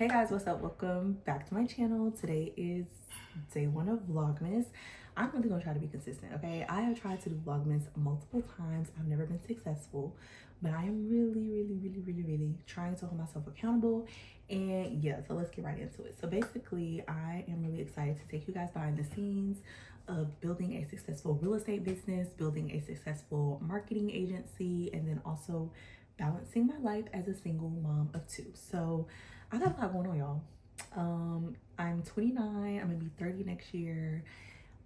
Hey guys, what's up? Welcome back to my channel. Today is day one of Vlogmas. I'm really gonna try to be consistent, okay? I have tried to do Vlogmas multiple times. I've never been successful, but I am really trying to hold myself accountable. And yeah, so let's get right into it. So basically, I am really excited to take you guys behind the scenes of building a successful real estate business, building a successful marketing agency, and then also balancing my life as a single mom of two. So I got a lot going on, y'all. I'm 29, I'm gonna be 30 next year.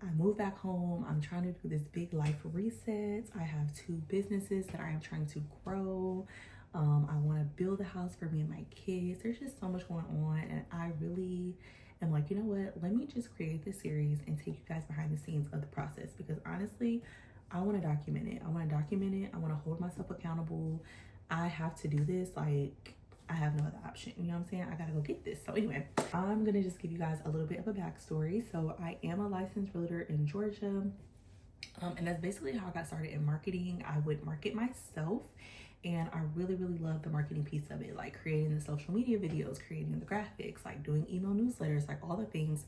I moved back home. I'm trying to do this big life reset. I have two businesses that I am trying to grow. I want to build a house for me and my kids. There's just so much going on, and I really am like, you know what? Let me just create this series and take you guys behind the scenes of the process, because honestly, I want to document it. I want to document it. I want to hold myself accountable. I have to do this. Like, I have no other option. You know what I'm saying? I gotta go get this. So anyway, I'm gonna just give you guys a little bit of a backstory. So I am a licensed realtor in Georgia. And that's basically how I got started in marketing. I would market myself, and I really love the marketing piece of it, like creating the social media videos, creating the graphics, like doing email newsletters, like all the things.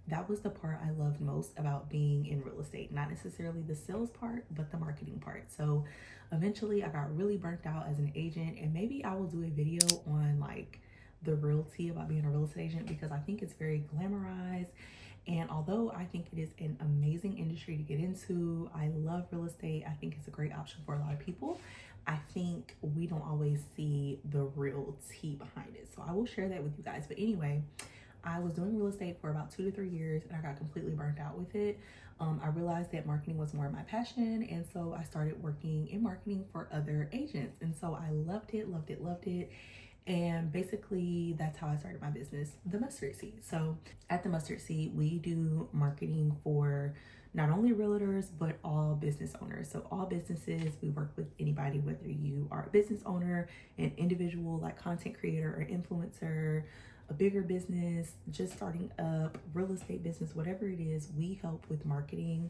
That was the part I loved most about being in real estate. Not necessarily the sales part, but the marketing part. So eventually I got really burnt out as an agent, and maybe I will do a video on like the realty about being a real estate agent, because I think it's very glamorized. And although I think it is an amazing industry to get into, I love real estate. I think it's a great option for a lot of people. I think we don't always see the real tea behind it. So I will share that with you guys. But anyway, I was doing real estate for about 2 to 3 years, and I got completely burnt out with it. I realized that marketing was more of my passion, and so I started working in marketing for other agents. And so I loved it. And basically, that's how I started my business, The Mustard Seed. So at The Mustard Seed, we do marketing for not only realtors, but all business owners. So all businesses, we work with anybody, whether you are a business owner, an individual like content creator or influencer, a bigger business, just starting up, real estate business, whatever it is, we help with marketing.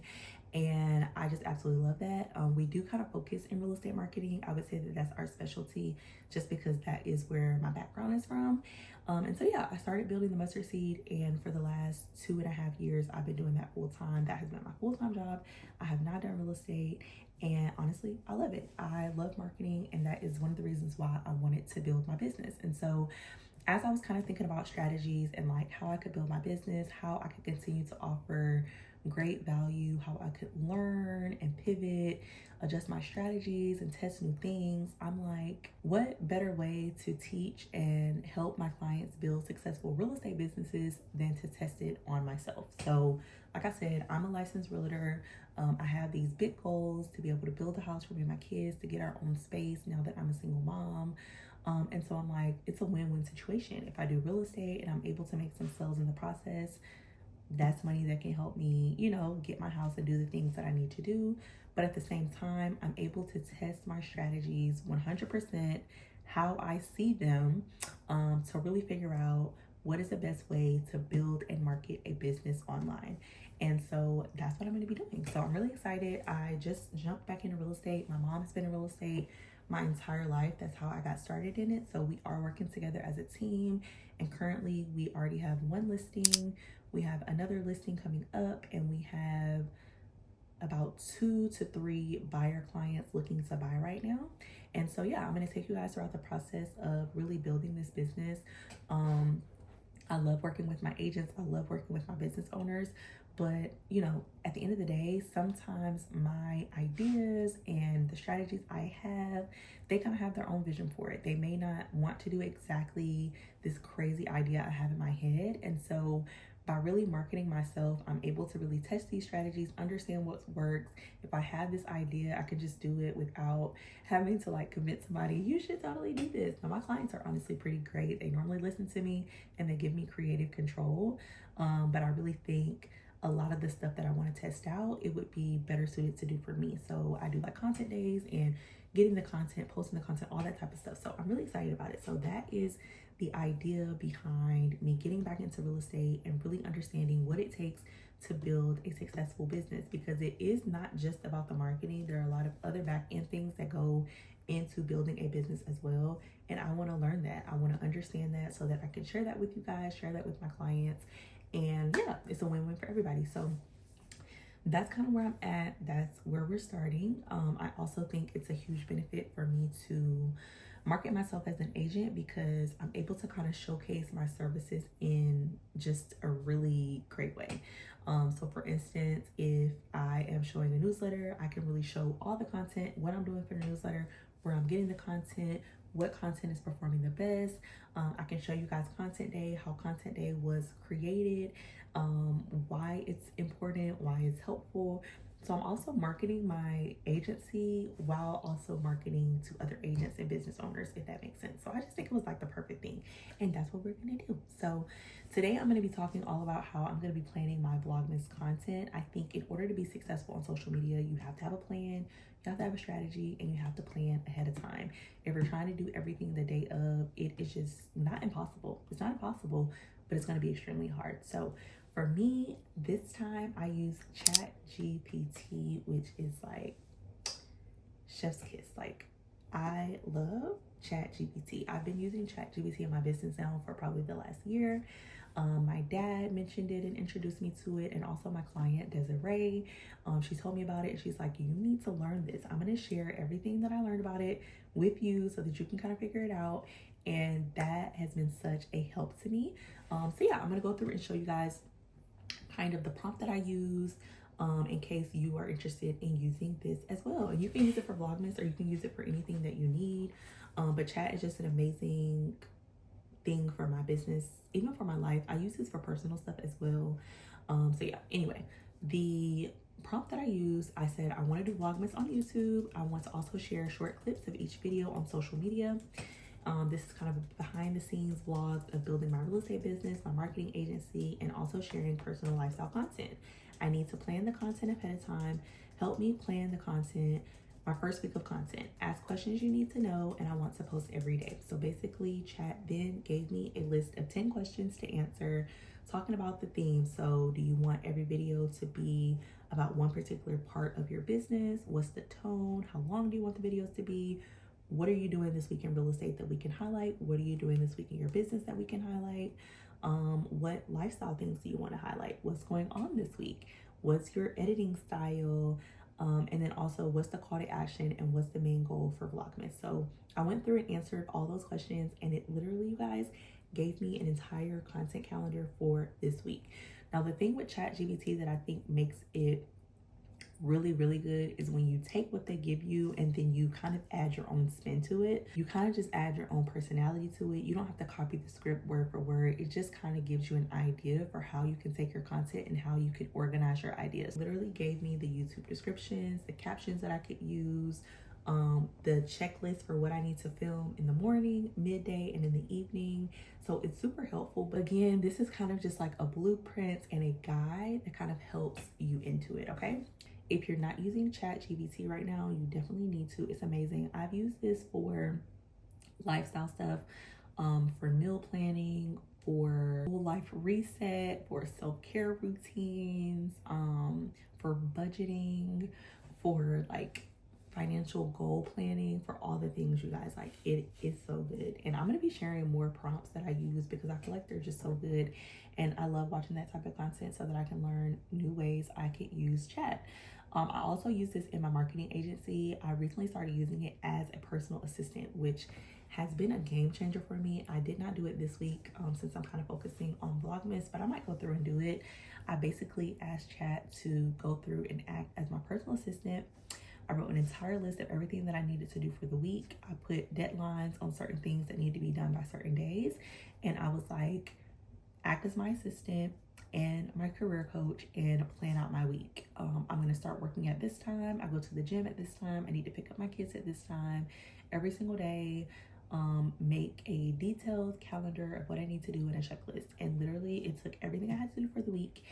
And I just absolutely love that. We do kind of focus in real estate marketing. I would say that that's our specialty, just because that is where my background is from. And so yeah, I started building The Mustard Seed, and for the last 2.5 years, I've been doing that full time. That has been my full-time job. I have not done real estate, and honestly, I love it. I love marketing, and that is one of the reasons why I wanted to build my business. And so as I was kind of thinking about strategies and like how I could build my business, how I could continue to offer great value, how I could learn and pivot, adjust my strategies and test new things, I'm like, what better way to teach and help my clients build successful real estate businesses than to test it on myself? So like I said, I'm a licensed realtor. I have these big goals to be able to build a house for me and my kids, to get our own space now that I'm a single mom. And so I'm like, it's a win-win situation. If I do real estate and I'm able to make some sales in the process, that's money that can help me, you know, get my house and do the things that I need to do. But at the same time, I'm able to test my strategies 100%, how I see them, to really figure out what is the best way to build and market a business online. And so that's what I'm going to be doing. So I'm really excited. I just jumped back into real estate. My mom has been in real estate my entire life. That's how I got started in it. So we are working together as a team, and currently we already have one listing. We have another listing coming up, and we have about 2 to 3 buyer clients looking to buy right now. And so yeah, I'm going to take you guys throughout the process of really building this business. I love working with my agents. I love working with my business owners. But, you know, at the end of the day, sometimes my ideas and the strategies I have, they kind of have their own vision for it. They may not want to do exactly this crazy idea I have in my head. And so by really marketing myself, I'm able to really test these strategies, understand what works. If I have this idea, I can just do it without having to like commit somebody, you should totally do this. Now, my clients are honestly pretty great. They normally listen to me and they give me creative control. But I really think a lot of the stuff that I want to test out, it would be better suited to do for me. So I do like content days and getting the content, posting the content, all that type of stuff. So I'm really excited about it. So that is the idea behind me getting back into real estate and really understanding what it takes to build a successful business, because it is not just about the marketing. There are a lot of other back end things that go into building a business as well. And I want to learn that. I want to understand that so that I can share that with you guys, share that with my clients. And yeah, it's a win-win for everybody. So that's kind of where I'm at. That's where we're starting. I also think it's a huge benefit for me to market myself as an agent because I'm able to kind of showcase my services in just a really great way. So for instance, if I am showing a newsletter, I can really show all the content, what I'm doing for the newsletter, where I'm getting the content, what content is performing the best. I can show you guys content day, how content day was created, why it's important, why it's helpful. So I'm also marketing my agency while also marketing to other agents and business owners, if that makes sense. So I just think it was like the perfect thing, and that's what we're gonna do. So today I'm gonna be talking all about how I'm gonna be planning my Vlogmas content. I think in order to be successful on social media, you have to have a plan, you have to have a strategy, and you have to plan ahead of time. If you're trying to do everything the day of, it is just not impossible. It's not impossible, but it's gonna be extremely hard. So for me, this time I use ChatGPT, which is like chef's kiss. Like, I love ChatGPT. I've been using ChatGPT in my business now for probably the last year. My dad mentioned it and introduced me to it, and also my client Desiree. She told me about it and she's like, you need to learn this. I'm going to share everything that I learned about it with you so that you can kind of figure it out. And that has been such a help to me. So yeah, I'm going to go through and show you guys kind of the prompt that I use in case you are interested in using this as well. And you can use it for Vlogmas or you can use it for anything that you need. But chat is just an amazing thing for my business, even for my life. I use this for personal stuff as well. So yeah, anyway, the prompt that I use, I said I want to do Vlogmas on YouTube. I want to also share short clips of each video on social media. This is kind of a behind the scenes vlog of building my real estate business, my marketing agency, and also sharing personal lifestyle content. I need to plan the content ahead of time. Help me plan the content, my first week of content. Ask questions you need to know, and I want to post every day. So basically, chat then gave me a list of 10 questions to answer, talking about the theme. So do you want every video to be about one particular part of your business? What's the tone? How long do you want the videos to be? What are you doing this week in real estate that we can highlight? What are you doing this week in your business that we can highlight? What lifestyle things do you want to highlight? What's going on this week? What's your editing style? And then also, what's the call to action and what's the main goal for Vlogmas? So I went through and answered all those questions, and it literally, you guys, gave me an entire content calendar for this week. Now, the thing with ChatGPT that I think makes it really good is when you take what they give you and then you kind of add your own spin to it. You kind of just add your own personality to it. You don't have to copy the script word for word. It just kind of gives you an idea for how you can take your content and how you can organize your ideas. Literally gave me the YouTube descriptions, the captions that I could use, the checklist for what I need to film in the morning, midday, and in the evening. So it's super helpful. But again, this is kind of just like a blueprint and a guide that kind of helps you into it, okay? If you're not using ChatGPT right now, you definitely need to. It's amazing. I've used this for lifestyle stuff, for meal planning, for full life reset, for self-care routines, for budgeting, for like financial goal planning, for all the things, you guys. Like, it is so good. And I'm going to be sharing more prompts that I use because I feel like they're just so good. And I love watching that type of content so that I can learn new ways I could use chat. I also use this in my marketing agency. I recently started using it as a personal assistant, which has been a game changer for me. I did not do it this week since I'm kind of focusing on Vlogmas, but I might go through and do it. I basically asked chat to go through and act as my personal assistant. I wrote an entire list of everything that I needed to do for the week. I put deadlines on certain things that need to be done by certain days. And I was like, act as my assistant and my career coach and plan out my week. I'm going to start working at this time. I go to the gym at this time. I need to pick up my kids at this time every single day. Make a detailed calendar of what I need to do in a checklist. And literally, it took everything I had to do for the week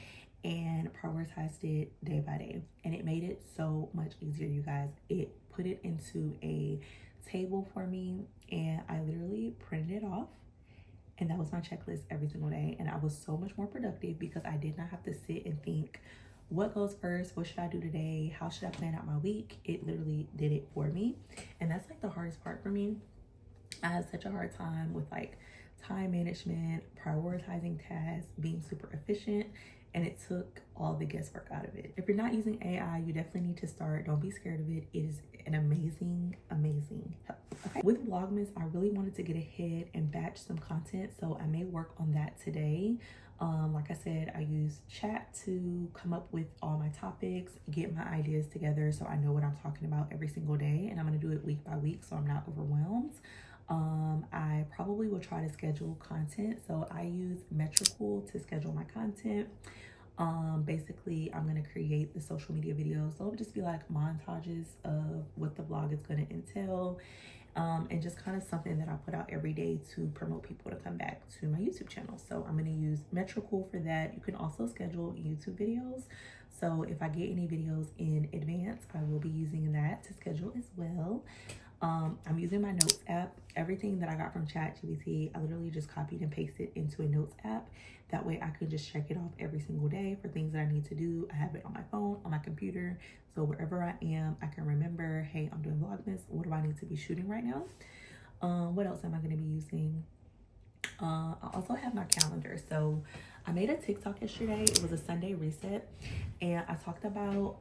and prioritized it day by day. And it made it so much easier, you guys. It put it into a table for me, and I literally printed it off. And that was my checklist every single day. And I was so much more productive because I did not have to sit and think, what goes first, what should I do today, how should I plan out my week. It literally did it for me. And that's like the hardest part for me. I had such a hard time with like time management, prioritizing tasks, being super efficient, and it took all the guesswork out of it. If you're not using AI, you definitely need to start. Don't be scared of it. It is an amazing, amazing help. Okay. With Vlogmas, I really wanted to get ahead and batch some content, so I may work on that today. Like I said, I use chat to come up with all my topics, get my ideas together so I know what I'm talking about every single day, and I'm going to do it week by week so I'm not overwhelmed. I probably will try to schedule content, so I use Metricool to schedule my content. Basically, I'm going to create the social media videos, so it'll just be like montages of what the vlog is going to entail. And just kind of something that I put out every day to promote people to come back to my YouTube channel. So I'm going to use Metricool for that. You can also schedule YouTube videos. So if I get any videos in advance, I will be using that to schedule as well. I'm using my notes app. Everything that I got from ChatGPT, I literally just copied and pasted into a notes app. That way I could just check it off every single day for things that I need to do. I have it on my phone, on my computer. So wherever I am, I can remember, hey, I'm doing Vlogmas. What do I need to be shooting right now? What else am I going to be using? I also have my calendar. So I made a TikTok yesterday. It was a Sunday reset. And I talked about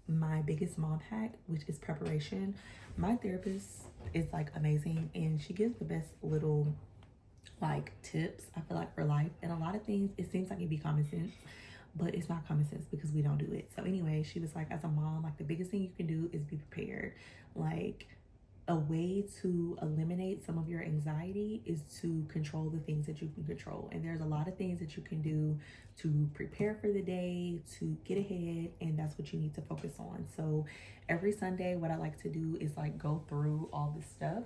my biggest mom hack, which is preparation. My therapist is like amazing, and she gives the best little like tips, I feel like, for life. And a lot of things, it seems like it'd be common sense, but it's not common sense because we don't do it. So anyway, she was like, as a mom, like the biggest thing you can do is be prepared. Like a way to eliminate some of your anxiety is to control the things that you can control. And there's a lot of things that you can do to prepare for the day, to get ahead, and that's what you need to focus on. So every Sunday, what I like to do is like go through all this stuff.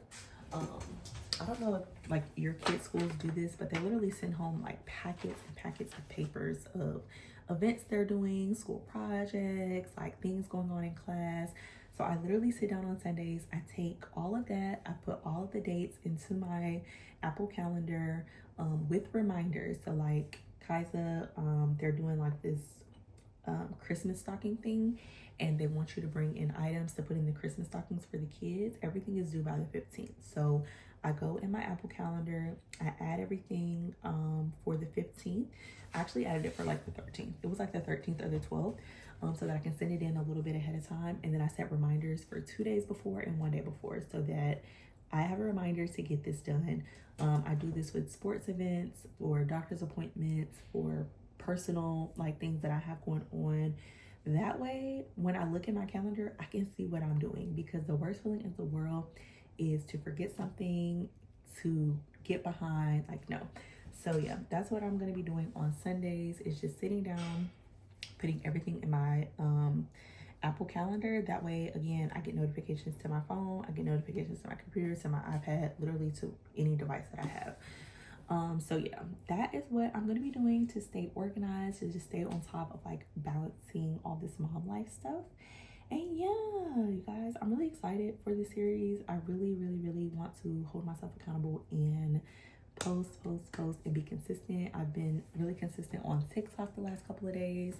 I don't know if like your kids' schools do this, but they literally send home like packets and packets of papers of events they're doing, school projects, like things going on in class. So I literally sit down on Sundays, I take all of that, I put all of the dates into my Apple Calendar with reminders. So like Kaiza, they're doing like this Christmas stocking thing, and they want you to bring in items to put in the Christmas stockings for the kids. Everything is due by the 15th. So I go in my Apple Calendar, I add everything for the 15th. I actually added it for like the 13th. It was like the 13th or the 12th. So that I can send it in a little bit ahead of time. And then I set reminders for 2 days before and 1 day before so that I have a reminder to get this done. I do this with sports events, or doctor's appointments, or personal like things that I have going on. That way, when I look at my calendar, I can see what I'm doing, because the worst feeling in the world is to forget something, to get behind, like no. So yeah, that's what I'm going to be doing on Sundays, is just sitting down, putting everything in my Apple Calendar. That way, again, I get notifications to my phone, I get notifications to my computer, to my iPad, literally to any device that I have. So yeah, that is what I'm going to be doing to stay organized, to just stay on top of like balancing all this mom life stuff. And yeah, you guys, I'm really excited for this series. I really, really, really want to hold myself accountable and post and be consistent. I've been really consistent on TikTok the last couple of days.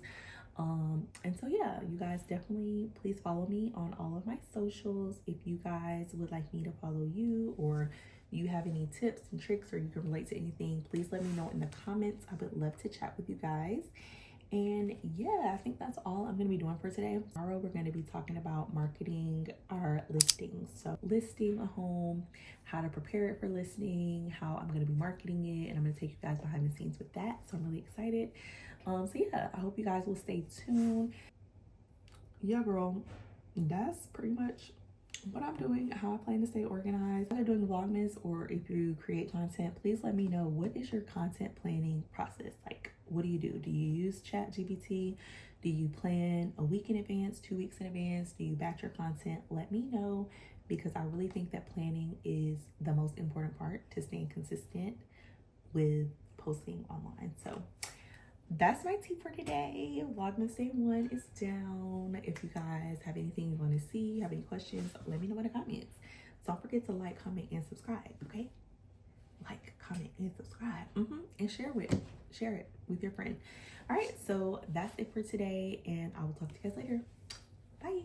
And so yeah, you guys definitely please follow me on all of my socials. If you guys would like me to follow you, or you have any tips and tricks, or you can relate to anything, please let me know in the comments. I would love to chat with you guys. And yeah, I think that's all I'm going to be doing for today. Tomorrow, we're going to be talking about marketing our listings. So listing a home, how to prepare it for listing, how I'm going to be marketing it, and I'm going to take you guys behind the scenes with that. So I'm really excited. So yeah, I hope you guys will stay tuned. Yeah, girl, that's pretty much what I'm doing, how I plan to stay organized. If you're doing Vlogmas, or if you create content, please let me know, what is your content planning process? Like, what do you do? Do you use ChatGPT? Do you plan a week in advance, 2 weeks in advance? Do you batch your content? Let me know, because I really think that planning is the most important part to staying consistent with posting online. So that's my tea for today. Vlogmas day 1 is down. If you guys have anything you want to see, have any questions, let me know in the comments. Don't forget to like, comment, and subscribe, okay? like, comment, and subscribe. And share it with your friend. All right, so that's it for today, and I will talk to you guys later. Bye.